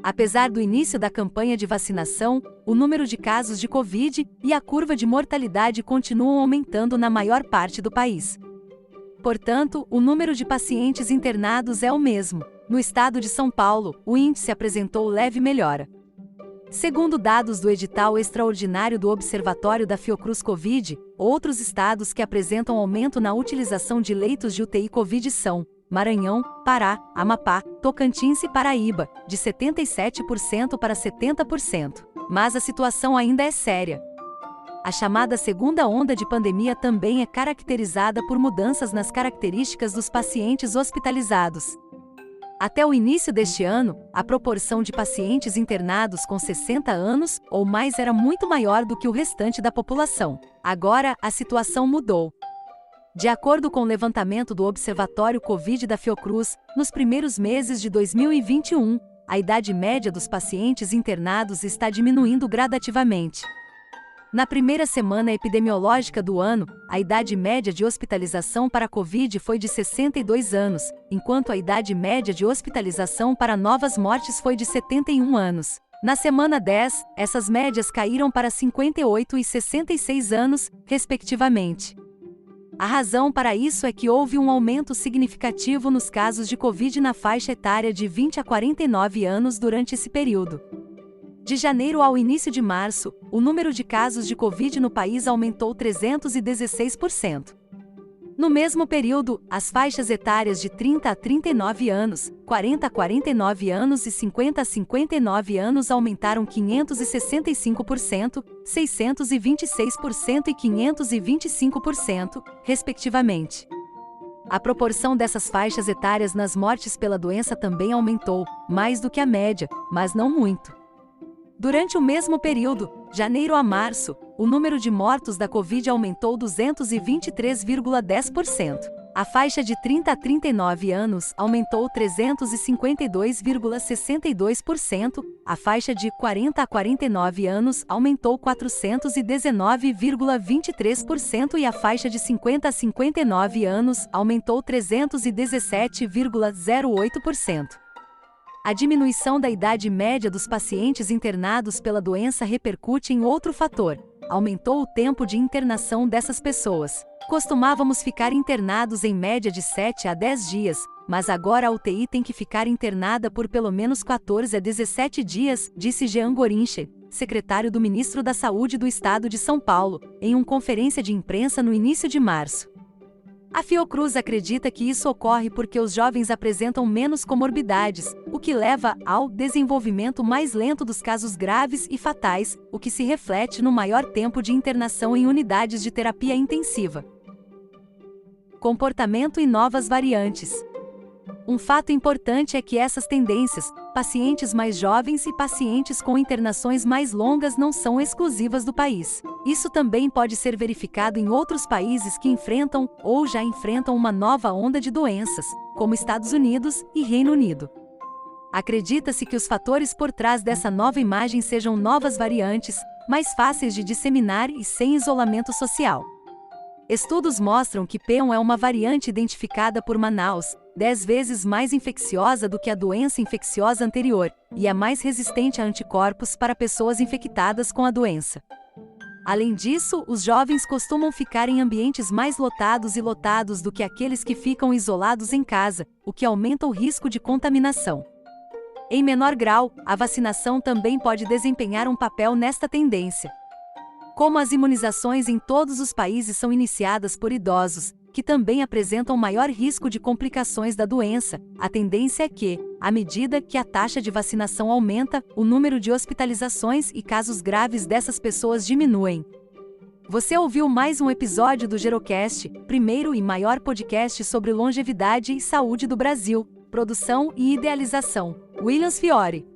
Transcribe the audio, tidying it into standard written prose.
Apesar do início da campanha de vacinação, o número de casos de Covid e a curva de mortalidade continuam aumentando na maior parte do país. Portanto, o número de pacientes internados é o mesmo. No estado de São Paulo, o índice apresentou leve melhora. Segundo dados do edital extraordinário do Observatório da Fiocruz Covid, outros estados que apresentam aumento na utilização de leitos de UTI Covid são Maranhão, Pará, Amapá, Tocantins e Paraíba, de 77% para 70%. Mas a situação ainda é séria. A chamada segunda onda de pandemia também é caracterizada por mudanças nas características dos pacientes hospitalizados. Até o início deste ano, a proporção de pacientes internados com 60 anos ou mais era muito maior do que o restante da população. Agora, a situação mudou. De acordo com o levantamento do Observatório Covid da Fiocruz, nos primeiros meses de 2021, a idade média dos pacientes internados está diminuindo gradativamente. Na primeira semana epidemiológica do ano, a idade média de hospitalização para Covid foi de 62 anos, enquanto a idade média de hospitalização para novas mortes foi de 71 anos. Na semana 10, essas médias caíram para 58 e 66 anos, respectivamente. A razão para isso é que houve um aumento significativo nos casos de Covid na faixa etária de 20 a 49 anos durante esse período. De janeiro ao início de março, o número de casos de Covid no país aumentou 316%. No mesmo período, as faixas etárias de 30 a 39 anos, 40 a 49 anos e 50 a 59 anos aumentaram 565%, 626% e 525%, respectivamente. A proporção dessas faixas etárias nas mortes pela doença também aumentou, mais do que a média, mas não muito. Durante o mesmo período, janeiro a março, o número de mortos da Covid aumentou 223,10%. A faixa de 30 a 39 anos aumentou 352,62%, a faixa de 40 a 49 anos aumentou 419,23% e a faixa de 50 a 59 anos aumentou 317,08%. A diminuição da idade média dos pacientes internados pela doença repercute em outro fator: aumentou o tempo de internação dessas pessoas. Costumávamos ficar internados em média de 7 a 10 dias, mas agora a UTI tem que ficar internada por pelo menos 14 a 17 dias, disse Jean Gorincher, secretário do Ministro da Saúde do Estado de São Paulo, em uma conferência de imprensa no início de março. A Fiocruz acredita que isso ocorre porque os jovens apresentam menos comorbidades, o que leva ao desenvolvimento mais lento dos casos graves e fatais, o que se reflete no maior tempo de internação em unidades de terapia intensiva. Comportamento e novas variantes. Um fato importante é que essas tendências, pacientes mais jovens e pacientes com internações mais longas, não são exclusivas do país. Isso também pode ser verificado em outros países que enfrentam ou já enfrentam uma nova onda de doenças, como Estados Unidos e Reino Unido. Acredita-se que os fatores por trás dessa nova imagem sejam novas variantes, mais fáceis de disseminar e sem isolamento social. Estudos mostram que P1 é uma variante identificada por Manaus, 10 vezes mais infecciosa do que a doença infecciosa anterior, e é mais resistente a anticorpos para pessoas infectadas com a doença. Além disso, os jovens costumam ficar em ambientes mais lotados e lotados do que aqueles que ficam isolados em casa, o que aumenta o risco de contaminação. Em menor grau, a vacinação também pode desempenhar um papel nesta tendência. Como as imunizações em todos os países são iniciadas por idosos, que também apresentam maior risco de complicações da doença, a tendência é que, à medida que a taxa de vacinação aumenta, o número de hospitalizações e casos graves dessas pessoas diminuem. Você ouviu mais um episódio do Gerocast, primeiro e maior podcast sobre longevidade e saúde do Brasil. Produção e idealização: Williams Fiore.